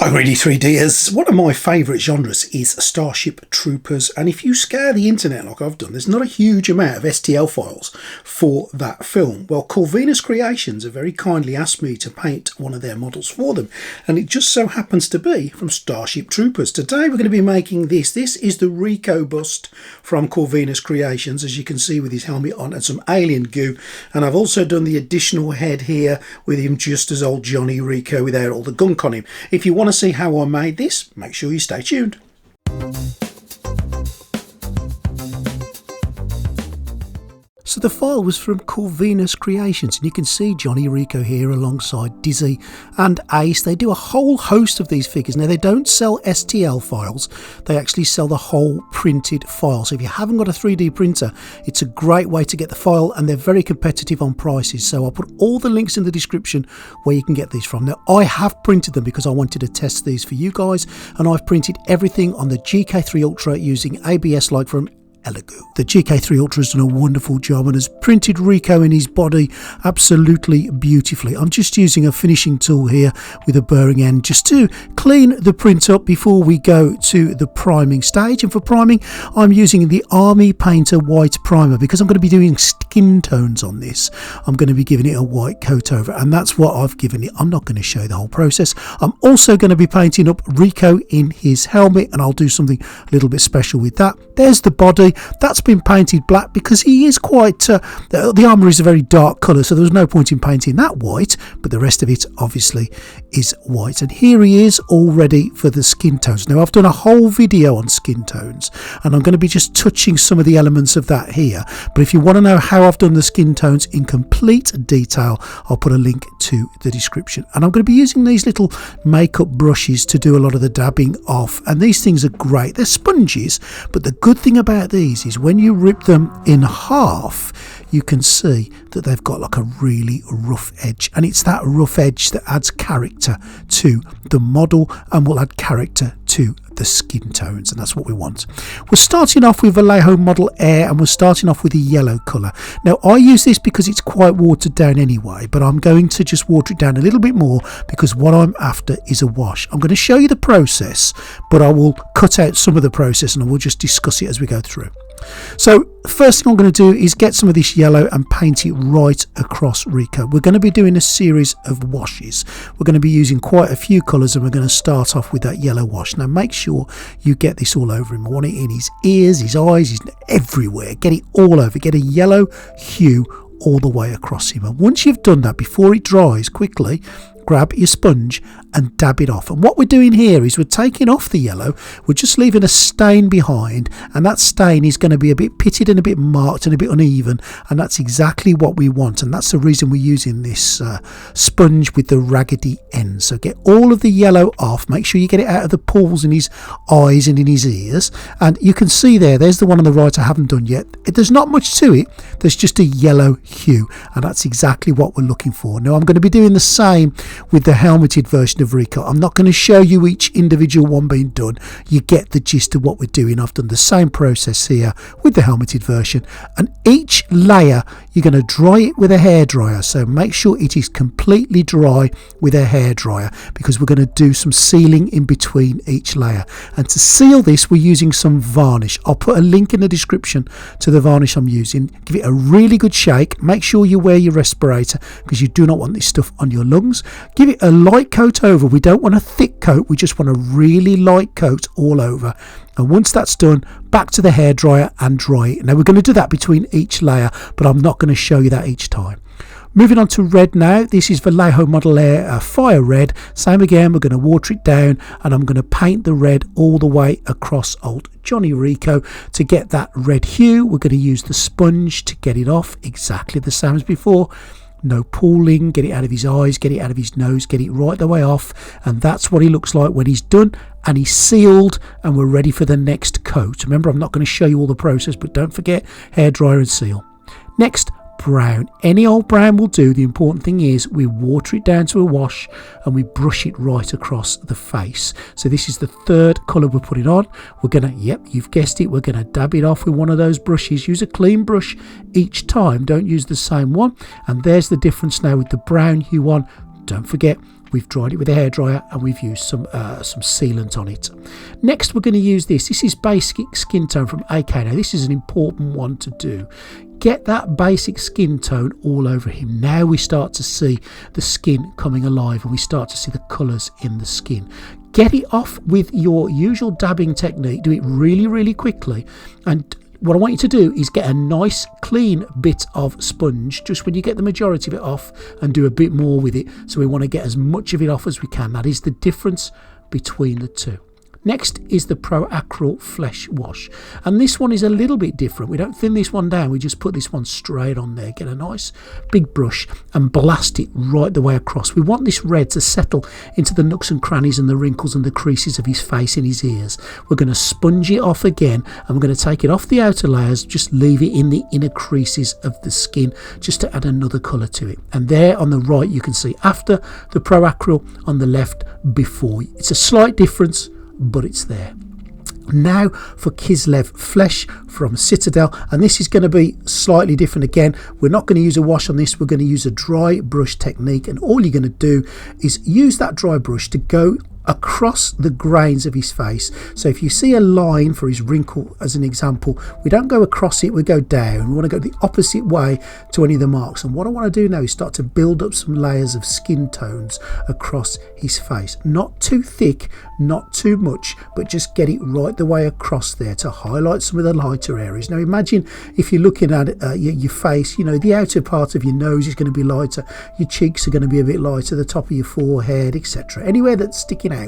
Hi greedy 3Ders. One of my favourite genres is Starship Troopers, and if you scour the internet like I've done, there's not a huge amount of STL files for that film. Well, Corvinus Creations have very kindly asked me to paint one of their models for them, and it just so happens to be from Starship Troopers. Today we're going to be making this. This is the Rico bust from Corvinus Creations, as you can see, with his helmet on and some alien goo, and I've also done the additional head here with him just as old Johnny Rico without all the gunk on him. If you want to see how I made this, make sure you stay tuned. So the file was from Corvinus Creations, and you can see Johnny Rico here alongside Dizzy and Ace. They do a whole host of these figures. Now, they don't sell STL files, they actually sell the whole printed file. So if you haven't got a 3D printer, it's a great way to get the file, and they're very competitive on prices. So I'll put all the links in the description where you can get these from. Now, I have printed them because I wanted to test these for you guys, and I've printed everything on the GK3 Ultra using ABS like from Elegoo. The GK3 Ultra has done a wonderful job and has printed Rico in his body absolutely beautifully. I'm just using a finishing tool here with a burring end just to clean the print up before we go to the priming stage. And for priming, I'm using the Army Painter White Primer because I'm going to be doing skin tones on this. I'm going to be giving it a white coat over, and that's what I've given it. I'm not going to show the whole process. I'm also going to be painting up Rico in his helmet, and I'll do something a little bit special with that. There's the body. That's been painted black because he is quite the armour is a very dark colour, so there was no point in painting that white, but the rest of it obviously is white. And here he is all ready for the skin tones. Now, I've done a whole video on skin tones, and I'm going to be just touching some of the elements of that here, but if you want to know how I've done the skin tones in complete detail, I'll put a link to the description. And I'm going to be using these little makeup brushes to do a lot of the dabbing off, and these things are great. They're sponges, but the good thing about these is when you rip them in half, you can see that they've got like a really rough edge, and it's that rough edge that adds character to the model and will add character to the skin tones, and that's what we want. We're starting off with Vallejo Model Air, and we're starting off with a yellow colour. Now, I use this because it's quite watered down anyway, but I'm going to just water it down a little bit more because what I'm after is a wash. I'm going to show you the process, but I will cut out some of the process and I will just discuss it as we go through. So first thing I'm going to do is get some of this yellow and paint it right across Rico. We're going to be doing a series of washes. We're going to be using quite a few colours, and we're going to start off with that yellow wash. Now, make sure you get this all over him. I want it in his ears, his eyes, everywhere. Get it all over. Get a yellow hue all the way across him. And once you've done that, before it dries quickly, grab your sponge and dab it off. And what we're doing here is we're taking off the yellow, we're just leaving a stain behind, and that stain is going to be a bit pitted and a bit marked and a bit uneven, and that's exactly what we want, and that's the reason we're using this sponge with the raggedy end. So get all of the yellow off, make sure you get it out of the pores in his eyes and in his ears, and you can see there's the one on the right I haven't done yet. There's not much to it, there's just a yellow hue, and that's exactly what we're looking for. Now, I'm going to be doing the same with the helmeted version of Rico. I'm not going to show you each individual one being done. You get the gist of what we're doing. I've done the same process here with the helmeted version, and each layer you're going to dry it with a hairdryer, so make sure it is completely dry with a hairdryer because we're going to do some sealing in between each layer. And to seal this, we're using some varnish. I'll put a link in the description to the varnish I'm using. Give it a really good shake. Make sure you wear your respirator because you do not want this stuff on your lungs. Give it a light coat over. We don't want a thick coat, we just want a really light coat all over. And once that's done, back to the hairdryer and dry it. Now, we're going to do that between each layer, but I'm not going to show you that each time. Moving on to red now. This is Vallejo Model Air Fire Red. Same again, we're going to water it down, and I'm going to paint the red all the way across old Johnny Rico to get that red hue. We're going to use the sponge to get it off, exactly the same as before. No pooling, get it out of his eyes, get it out of his nose, get it right the way off, and that's what he looks like when he's done and he's sealed and we're ready for the next coat. Remember, I'm not going to show you all the process, but don't forget hairdryer and seal. Next, brown. Any old brown will do. The important thing is we water it down to a wash and we brush it right across the face. So this is the third colour we're putting on. We're going to, yep, you've guessed it, we're going to dab it off with one of those brushes. Use a clean brush each time, don't use the same one. And there's the difference now with the brown hue on. Don't forget, We've dried it with a hairdryer and we've used some sealant on it. Next, we're going to use this. This is basic skin tone from AK. Now, this is an important one to do. Get that basic skin tone all over him. Now we start to see the skin coming alive and we start to see the colours in the skin. Get it off with your usual dabbing technique. Do it really, really quickly. And what I want you to do is get a nice clean bit of sponge just when you get the majority of it off, and do a bit more with it. So we want to get as much of it off as we can. That is the difference between the two. Next is the Pro Acryl Flesh Wash, and this one is a little bit different. We don't thin this one down, we just put this one straight on there. Get a nice big brush and blast it right the way across. We want this red to settle into the nooks and crannies and the wrinkles and the creases of his face and his ears. We're going to sponge it off again, and we're going to take it off the outer layers, just leave it in the inner creases of the skin just to add another colour to it. And there on the right you can see after the Pro Acryl, on the left before. It's a slight difference, but it's there. Now for Kislev Flesh from Citadel, and this is going to be slightly different again. We're not going to use a wash on this, we're going to use a dry brush technique, and all you're going to do is use that dry brush to go across the grains of his face. So if you see a line for his wrinkle as an example, we don't go across it, we go down. We want to go the opposite way to any of the marks. And what I want to do now is start to build up some layers of skin tones across his face. Not too thick, not too much, but just get it right the way across there to highlight some of the lighter areas. Now imagine if you're looking at your face, you know, the outer part of your nose is going to be lighter, your cheeks are going to be a bit lighter, the top of your forehead, etc. Anywhere that's sticking out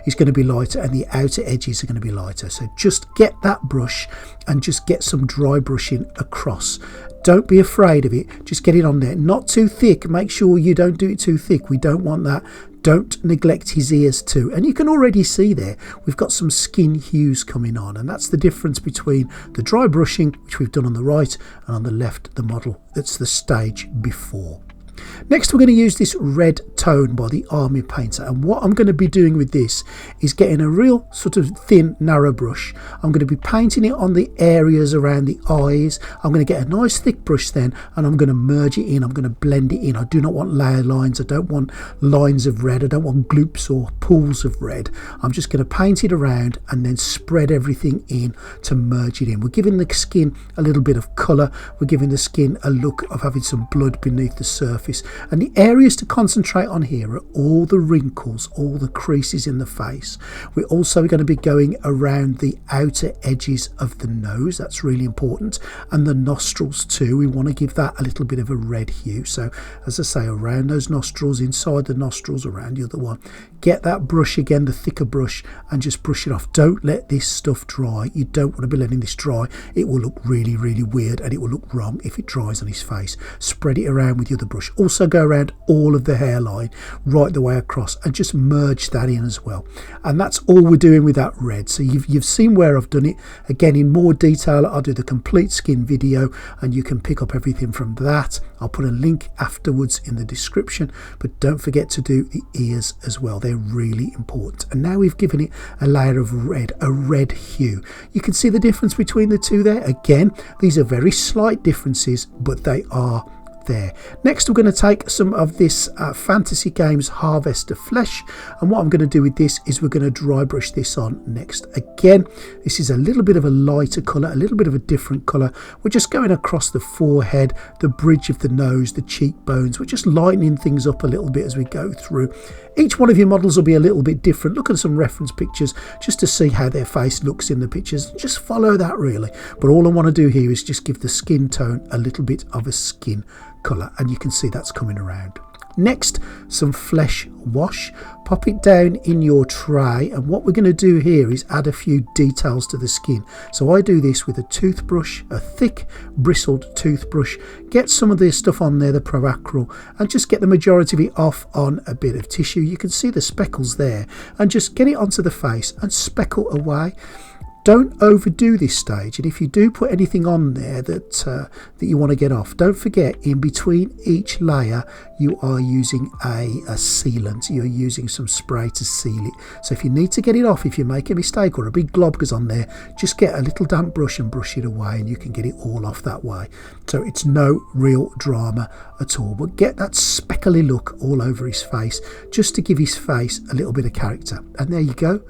is going to be lighter, and the outer edges are going to be lighter. So just get that brush and just get some dry brushing across. Don't be afraid of it, just get it on there. Not too thick, make sure you don't do it too thick, we don't want that. Don't neglect his ears too. And you can already see there we've got some skin hues coming on, and that's the difference between the dry brushing, which we've done on the right, and on the left the model that's the stage before. Next we're going to use this red tone by the Army Painter, and what I'm going to be doing with this is getting a real sort of thin narrow brush. I'm going to be painting it on the areas around the eyes. I'm going to get a nice thick brush then, and I'm going to merge it in, I'm going to blend it in. I do not want layer lines, I don't want lines of red, I don't want gloops or pools of red. I'm just going to paint it around and then spread everything in to merge it in. We're giving the skin a little bit of colour, we're giving the skin a look of having some blood beneath the surface. And the areas to concentrate on here are all the wrinkles, all the creases in the face. We're also going to be going around the outer edges of the nose, that's really important, and the nostrils too. We want to give that a little bit of a red hue. So as I say, around those nostrils, inside the nostrils, around the other one. Get that brush again, the thicker brush, and just brush it off. Don't let this stuff dry. You don't want to be letting this dry. It will look really, really weird, and it will look wrong if it dries on his face. Spread it around with the other brush. Also go around all of the hairline right the way across and just merge that in as well. And that's all we're doing with that red. So you've seen where I've done it. Again, in more detail, I'll do the complete skin video and you can pick up everything from that. I'll put a link afterwards in the description, but don't forget to do the ears as well. They're really important. And now we've given it a layer of red, a red hue. You can see the difference between the two there. Again, these are very slight differences, but they are there. Next we're going to take some of this Fantasy Games Harvest of Flesh, and what I'm going to do with this is we're going to dry brush this on next. Again, this is a little bit of a lighter colour, a little bit of a different colour. We're just going across the forehead, the bridge of the nose, the cheekbones. We're just lightening things up a little bit as we go through. Each one of your models will be a little bit different. Look at some reference pictures just to see how their face looks in the pictures. Just follow that really. But all I want to do here is just give the skin tone a little bit of a skin colour, and you can see that's coming around. Next, some flesh wash. Pop it down in your tray, and what we're going to do here is add a few details to the skin. So I do this with a toothbrush, a thick bristled toothbrush. Get some of this stuff on there, the Pro Acryl, and just get the majority of it off on a bit of tissue. You can see the speckles there, and just get it onto the face and speckle away. don't overdo this stage, and if you do put anything on there that you want to get off, don't forget in between each layer you are using a sealant. You're using some spray to seal it. So if you need to get it off, if you make a mistake or a big glob goes on there, just get a little damp brush and brush it away, and you can get it all off that way. So it's no real drama at all, but get that speckly look all over his face just to give his face a little bit of character. And there you go.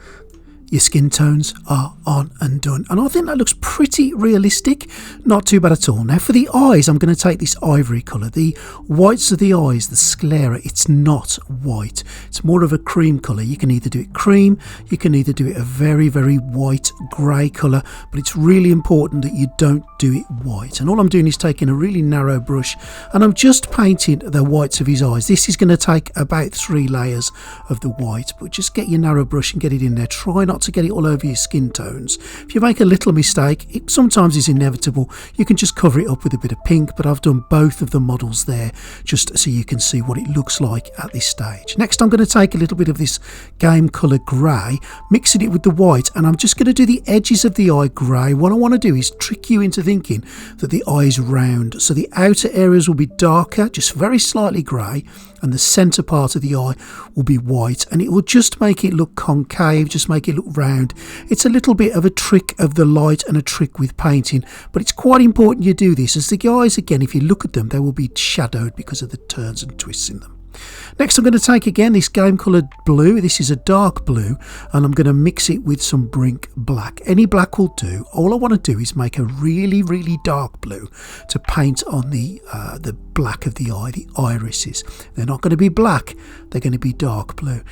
Your skin tones are on and done, and I think that looks pretty realistic, not too bad at all. Now for the eyes, I'm going to take this ivory colour. The whites of the eyes, the sclera, it's not white, it's more of a cream colour. You can either do it cream, you can either do it a very, very white grey colour, but it's really important that you don't do it white. And all I'm doing is taking a really narrow brush and I'm just painting the whites of his eyes. This is going to take about 3 layers of the white, but just get your narrow brush and get it in there. Try not to get it all over your skin tones. If you make a little mistake, it sometimes is inevitable. You can just cover it up with a bit of pink, but I've done both of the models there just so you can see what it looks like at this stage. Next, I'm going to take a little bit of this game colour grey, mixing it with the white, and I'm just going to do the edges of the eye grey. What I want to do is trick you into thinking that the eye is round, so the outer areas will be darker, just very slightly grey, and the centre part of the eye will be white, and it will just make it look concave, just make it look round. It's a little bit of a trick of the light and a trick with painting, but it's quite important you do this, as the eyes, again, if you look at them, they will be shadowed because of the turns and twists in them. Next, I'm going to take again this game coloured blue. This is a dark blue, and I'm going to mix it with some Brink black. Any black will do. All I want to do is make a really, really dark blue to paint on the black of the eye, the irises. They're not going to be black, they're going to be dark blue.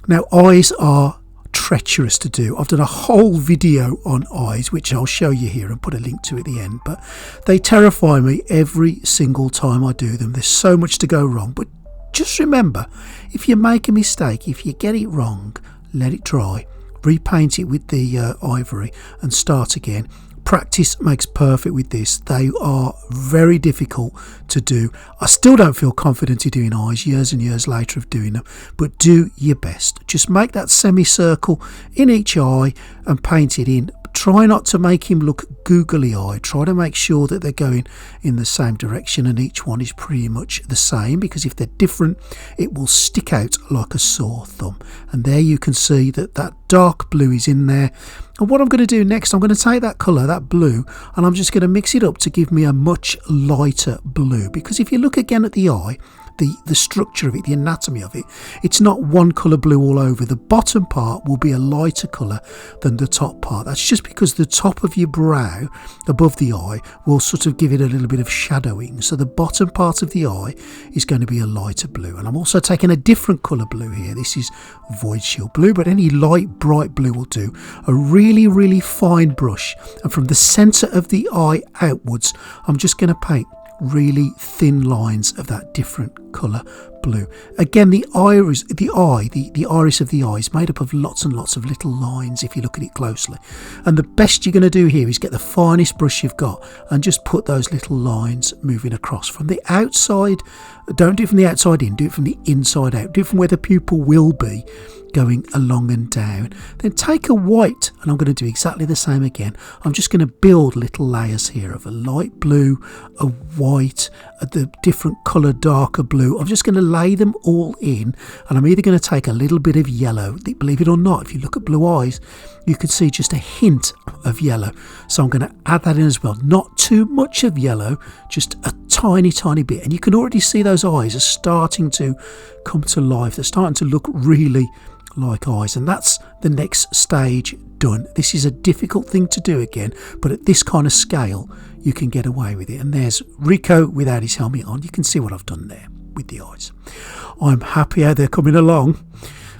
Now, eyes are treacherous to do. I've done a whole video on eyes, which I'll show you here and put a link to at the end, but they terrify me every single time I do them. There's so much to go wrong, but just remember, if you make a mistake, if you get it wrong, let it dry, repaint it with the ivory and start again. Practice makes perfect with this. They are very difficult to do. I still don't feel confident in doing eyes years and years later of doing them, but do your best. Just make that semicircle in each eye and paint it in. Try not to make him look googly eyed. Try to make sure that they're going in the same direction and each one is pretty much the same, because if they're different it will stick out like a sore thumb. And there you can see that that dark blue is in there. And what I'm going to do next, I'm going to take that colour, that blue, and I'm just going to mix it up to give me a much lighter blue, because if you look again at the eye, the structure of it, the anatomy of it, it's not one colour blue all over. The bottom part will be a lighter colour than the top part. That's just because the top of your brow above the eye will sort of give it a little bit of shadowing. So the bottom part of the eye is going to be a lighter blue. And I'm also taking a different colour blue here. This is Void Shield blue, but any light bright blue will do. A really, really fine brush, and from the centre of the eye outwards, I'm just going to paint really thin lines of that different colour blue. Again, the iris of the eye is made up of lots and lots of little lines if you look at it closely. And the best you're going to do here is get the finest brush you've got and just put those little lines moving across from the outside. Don't do it from the outside in, do it from the inside out. Do it from where the pupil will be, going along and down. Then take a white, and I'm going to do exactly the same again. I'm just going to build little layers here of a light blue, a white, the different colour darker blue. I'm just going to lay them all in, and I'm either going to take a little bit of yellow. Believe it or not, if you look at blue eyes, you can see just a hint of yellow. So I'm going to add that in as well. Not too much of yellow, just a tiny, tiny bit. And you can already see those eyes are starting to come to life. They're starting to look really like eyes, and that's the next stage done. This is a difficult thing to do again, but at this kind of scale you can get away with it. And there's Rico without his helmet on. You can see what I've done there with the eyes. I'm happy how they're coming along,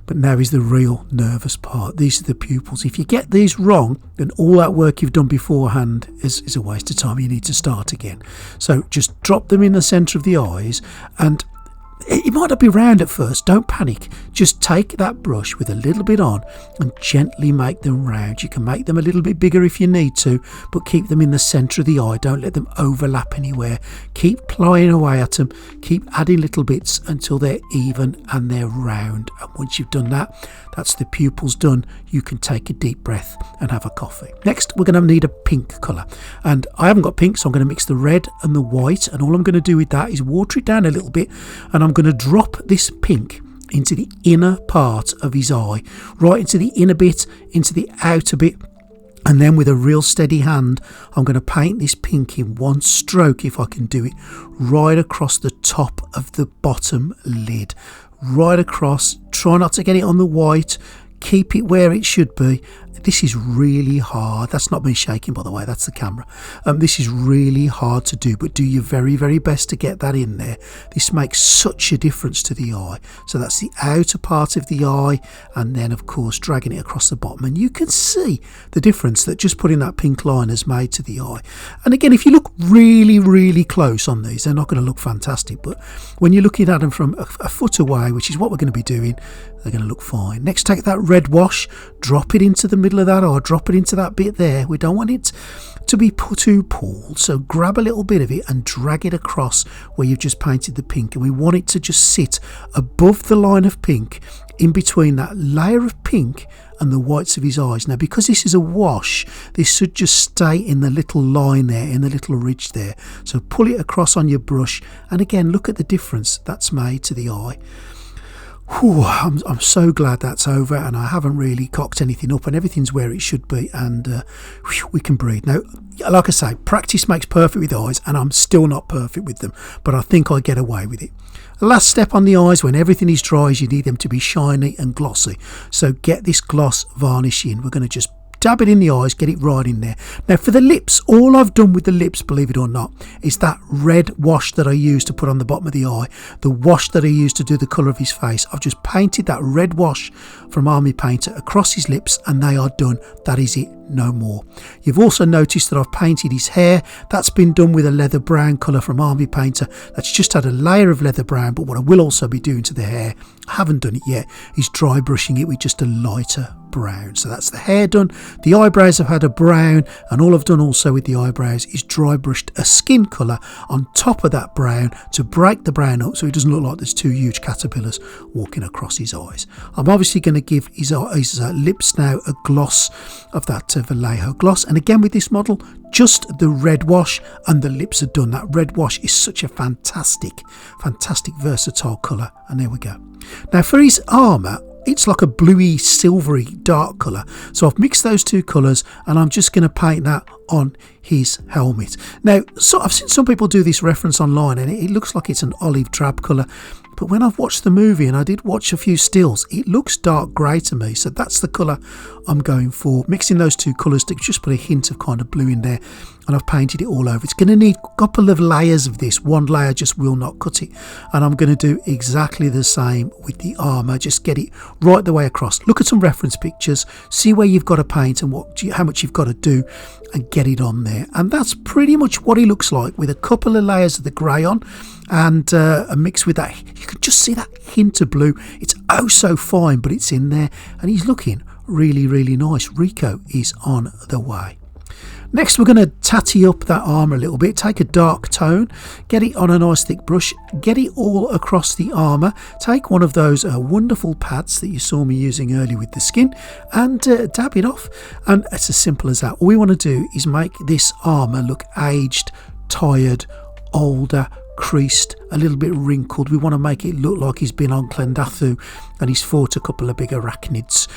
but now is the real nervous part. These are the pupils. If you get these wrong, then all that work you've done beforehand is a waste of time. You need to start again. So just drop them in the centre of the eyes and It might not be round at first, don't panic. Just take that brush with a little bit on and gently make them round. You can make them a little bit bigger if you need to, but keep them in the centre of the eye. Don't let them overlap anywhere. Keep plying away at them. Keep adding little bits until they're even and they're round. And once you've done that, that's the pupils done. You can take a deep breath and have a coffee. Next, we're going to need a pink colour. And I haven't got pink, so I'm going to mix the red and the white. And all I'm going to do with that is water it down a little bit. And I'm going to drop this pink into the inner part of his eye, right into the inner bit, into the outer bit. And then with a real steady hand, I'm going to paint this pink in one stroke, if I can do it, right across the top of the bottom lid. Right across. Try not to get it on the white. Keep it where it should be. This is really hard. That's not me shaking, by the way, that's the camera. This is really hard to do, but do your very, very best to get that in there. This makes such a difference to the eye. So that's the outer part of the eye, and then of course dragging it across the bottom, and you can see the difference that just putting that pink line has made to the eye. And again, if you look really, really close on these, they're not going to look fantastic, but when you're looking at them from a foot away, which is what we're going to be doing, they're going to look fine. Next, take that red wash, drop it into the middle of that eye, drop it into that bit there. We don't want it to be too pulled, so grab a little bit of it and drag it across where you've just painted the pink, and we want it to just sit above the line of pink, in between that layer of pink and the whites of his eyes. Now, because this is a wash, this should just stay in the little line there, in the little ridge there. So pull it across on your brush, and again, look at the difference that's made to the eye. Whew, I'm so glad that's over, and I haven't really cocked anything up, and everything's where it should be, and we can breathe. Now, like I say, practice makes perfect with eyes, and I'm still not perfect with them, but I think I get away with it. The last step on the eyes, when everything is dry, is you need them to be shiny and glossy. So get this gloss varnish in. We're going to just dab it in the eyes, get it right in there. Now for the lips, all I've done with the lips, believe it or not, is that red wash that I used to put on the bottom of the eye, the wash that I used to do the colour of his face. I've just painted that red wash from Army Painter across his lips, and they are done. That is it, no more. You've also noticed that I've painted his hair. That's been done with a leather brown colour from Army Painter. That's just had a layer of leather brown, but what I will also be doing to the hair, I haven't done it yet, is dry brushing it with just a lighter brown. So that's the hair done. The eyebrows have had a brown, and all I've done also with the eyebrows is dry brushed a skin colour on top of that brown to break the brown up so it doesn't look like there's two huge caterpillars walking across his eyes. I'm obviously going to give his lips now a gloss of that Vallejo gloss, and again with this model, just the red wash and the lips are done. That red wash is such a fantastic versatile colour, and there we go. Now for his armour, it's like a bluey silvery dark colour, so I've mixed those two colours, and I'm just going to paint that on his helmet. Now, so I've seen some people do this reference online, and it looks like it's an olive drab colour, but when I've watched the movie, and I did watch a few stills, it looks dark grey to me, so that's the colour I'm going for. Mixing those two colours to just put a hint of kind of blue in there, and I've painted it all over. It's going to need a couple of layers of this. One layer just will not cut it, and I'm going to do exactly the same with the armour. Just get it right the way across. Look at some reference pictures, see where you've got to paint and how much you've got to do, and get it on there. And that's pretty much what he looks like, with a couple of layers of the grey on, and a mix with that. You can just see that hint of blue. It's oh so fine, but it's in there, and he's looking really, really nice. Rico is on the way. Next, we're going to tatty up that arm a little bit. Take a dark tone, get it on a nice thick brush, get it all across the armour. Take one of those wonderful pads that you saw me using earlier with the skin, and dab it off. And it's as simple as that. All we want to do is make this armour look aged, tired, older, creased, a little bit wrinkled. We want to make it look like he's been on Clendathu and he's fought a couple of big arachnids.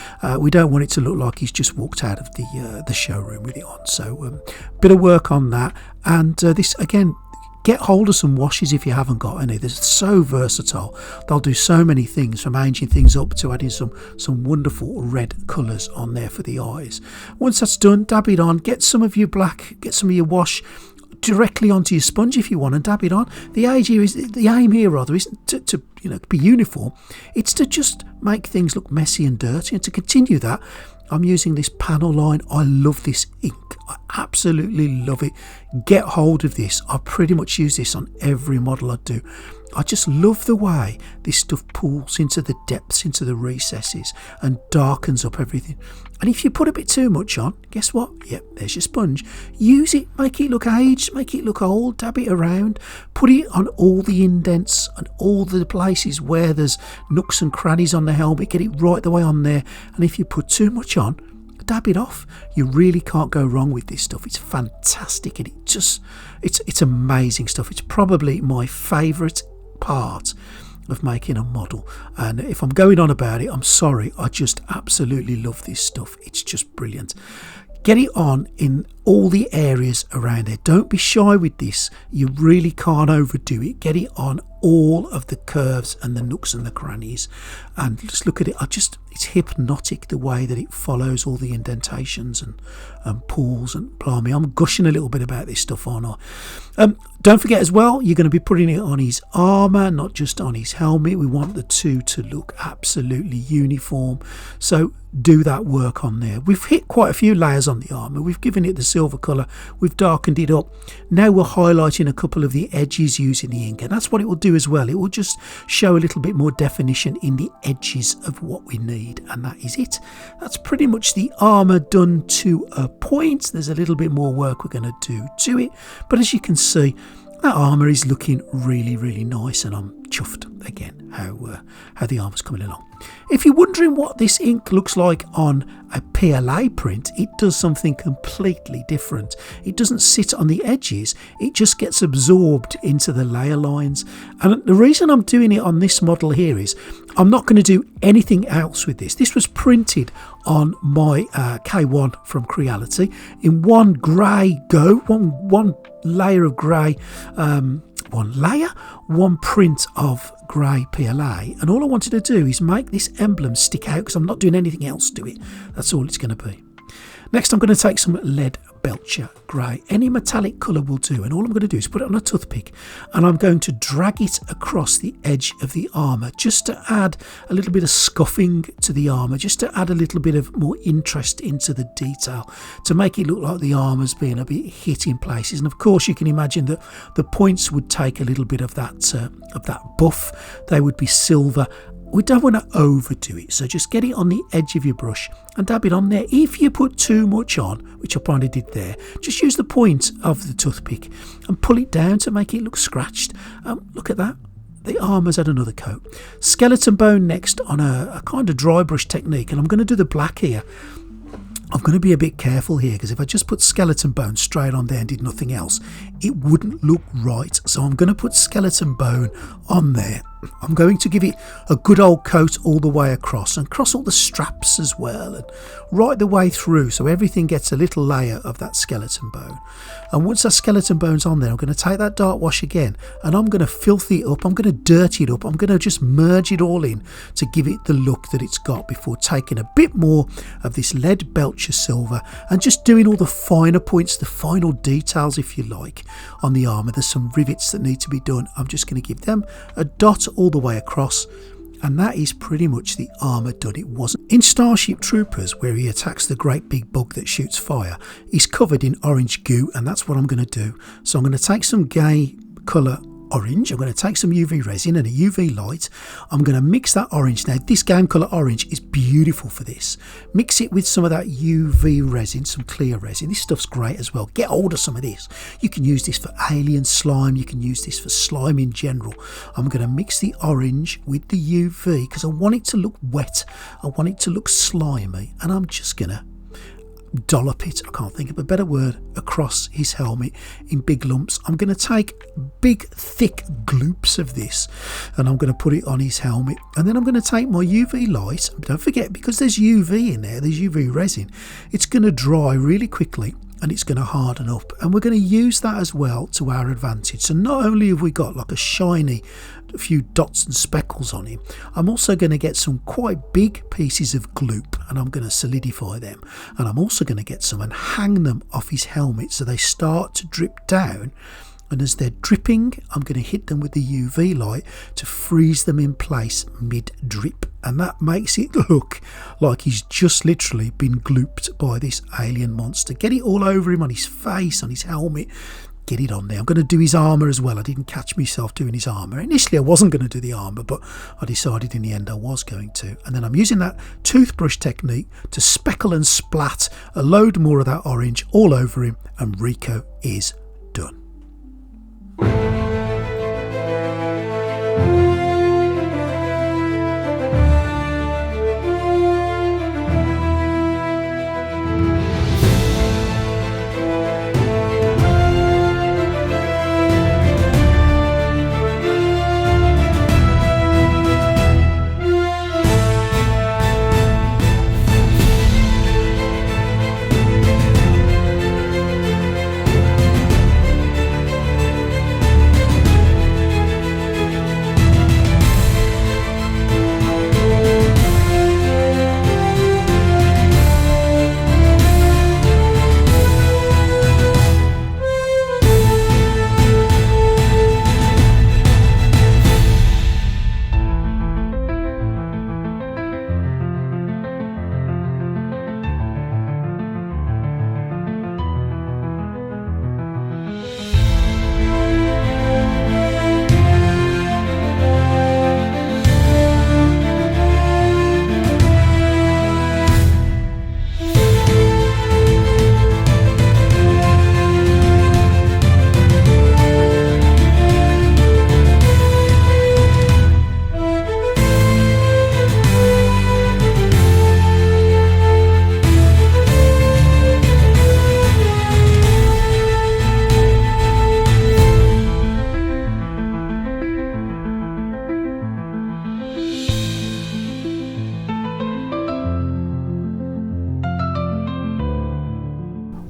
We don't want it to look like he's just walked out of the showroom with it on. So bit of work on that, and this again, get hold of some washes if you haven't got any. They're so versatile. They'll do so many things, from aging things up to adding some wonderful red colours on there for the eyes. Once that's done, dab it on. Get some of your black, get some of your wash directly onto your sponge if you want, and dab it on. The aim here isn't to be uniform. It's to just make things look messy and dirty, and to continue that, I'm using this panel line. I love this ink. I absolutely love it. Get hold of this. I pretty much use this on every model I do. I just love the way this stuff pulls into the depths, into the recesses, and darkens up everything. And if you put a bit too much on, guess what? Yep, there's your sponge. Use it, make it look aged, make it look old, dab it around, put it on all the indents and all the places where there's nooks and crannies on the helmet, get it right the way on there. And if you put too much on, dab it off. You really can't go wrong with this stuff. It's fantastic, and it's amazing stuff. It's probably my favourite part of making a model, and if I'm going on about it, I'm sorry. I just absolutely love this stuff. It's just brilliant. Get it on in all the areas around there. Don't be shy with this. You really can't overdo it. Get it on all of the curves and the nooks and the crannies, and just look at it. It's hypnotic the way that it follows all the indentations and pulls, and blimey, I'm gushing a little bit about this stuff, aren't I? Don't forget as well, you're going to be putting it on his armour, not just on his helmet. We want the two to look absolutely uniform, so do that work on there. We've hit quite a few layers on the armour. We've given it the silver colour, we've darkened it up. Now we're highlighting a couple of the edges using the ink, and that's what it will do as well. It will just show a little bit more definition in the edges of what we need, and that is it. That's pretty much the armour done to a point. There's a little bit more work we're going to do to it, but as you can see, that armour is looking really, really nice, and I'm chuffed again how the armour's coming along. If you're wondering what this ink looks like on a PLA print, it does something completely different. It doesn't sit on the edges, it just gets absorbed into the layer lines. And the reason I'm doing it on this model here is I'm not going to do anything else with this. This was printed on my K1 from Creality in one grey go, one layer of grey, one print of grey PLA, and all I wanted to do is make this emblem stick out because I'm not doing anything else to it. That's all it's going to be. Next, I'm going to take some lead belcher grey. Any metallic colour will do, and all I'm going to do is put it on a toothpick, and I'm going to drag it across the edge of the armour just to add a little bit of scuffing to the armour, just to add a little bit of more interest into the detail, to make it look like the armour's being a bit hit in places. And of course you can imagine that the points would take a little bit of that buff. They would be silver. We don't want to overdo it, so just get it on the edge of your brush and dab it on there. If you put too much on, which I probably did there, just use the point of the toothpick and pull it down to make it look scratched. Look at that. The armour's had another coat. Skeleton bone next on a kind of dry brush technique, and I'm going to do the black here. I'm going to be a bit careful here because if I just put skeleton bone straight on there and did nothing else, it wouldn't look right. So I'm going to put skeleton bone on there. I'm going to give it a good old coat all the way across, and across all the straps as well, and right the way through, so everything gets a little layer of that skeleton bone. And once that skeleton bone's on there, I'm going to take that dark wash again, and I'm going to filthy it up, I'm going to dirty it up, I'm going to just merge it all in to give it the look that it's got, before taking a bit more of this lead belcher silver and just doing all the finer points, the final details if you like, on the armour. There's some rivets that need to be done. I'm just going to give them a dot all the way across, and that is pretty much the armour done. It wasn't. In Starship Troopers, where he attacks the great big bug that shoots fire, he's covered in orange goo, and that's what I'm going to do. So I'm going to take some gay colour orange, I'm going to take some UV resin and a UV light. I'm going to mix that orange. Now this game colour orange is beautiful for this. Mix it with some of that UV resin, some clear resin. This stuff's great as well. Get hold of some of this. You can use this for alien slime, you can use this for slime in general. I'm going to mix the orange with the UV because I want it to look wet, I want it to look slimy, and I'm just going to dollop it, I can't think of a better word, across his helmet in big lumps. I'm going to take big thick gloops of this and I'm going to put it on his helmet, and then I'm going to take my UV light. Don't forget, because there's UV in there, there's UV resin, it's going to dry really quickly and it's going to harden up, and we're going to use that as well to our advantage. So not only have we got like a shiny few dots and speckles on him, I'm also going to get some quite big pieces of gloop and I'm going to solidify them, and I'm also going to get some and hang them off his helmet so they start to drip down, and as they're dripping I'm going to hit them with the UV light to freeze them in place mid drip. and that makes it look like he's just literally been glooped by this alien monster. Get it all over him, on his face, on his helmet. Get it on there. I'm going to do his armour as well. I didn't catch myself doing his armour. Initially I wasn't going to do the armour, but I decided in the end I was going to. And then I'm using that toothbrush technique to speckle and splat a load more of that orange all over him, and Rico is done.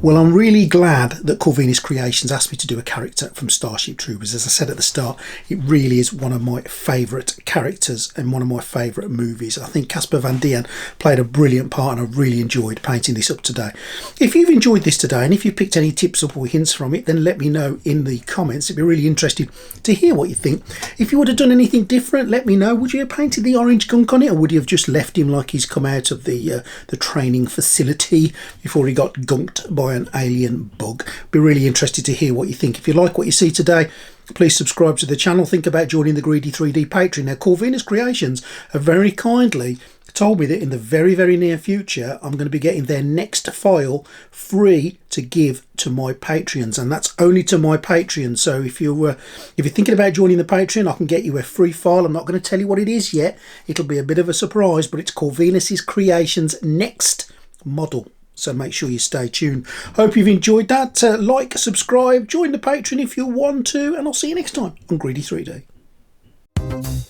Well, I'm really glad that Corvinus Creations asked me to do a character from Starship Troopers. As I said at the start, it really is one of my favourite characters and one of my favourite movies. I think Casper Van Dien played a brilliant part, and I really enjoyed painting this up today. If you've enjoyed this today and if you picked any tips up or hints from it, then let me know in the comments. It'd be really interesting to hear what you think. If you would have done anything different, let me know. Would you have painted the orange gunk on it, or would you have just left him like he's come out of the training facility before he got gunked by an alien bug? Be really interested to hear what you think. If you like what you see today, please subscribe to the channel. Think about joining the Greedy 3D Patreon. Now, Corvinus Creations have very kindly told me that in the very, very near future, I'm going to be getting their next file free to give to my Patreons, and that's only to my Patreon. So if you're thinking about joining the Patreon, I can get you a free file. I'm not going to tell you what it is yet. It'll be a bit of a surprise, but it's Corvinus Creations' next model. So make sure you stay tuned. Hope you've enjoyed that. Like, subscribe, join the Patreon if you want to, and I'll see you next time on Greedy 3D.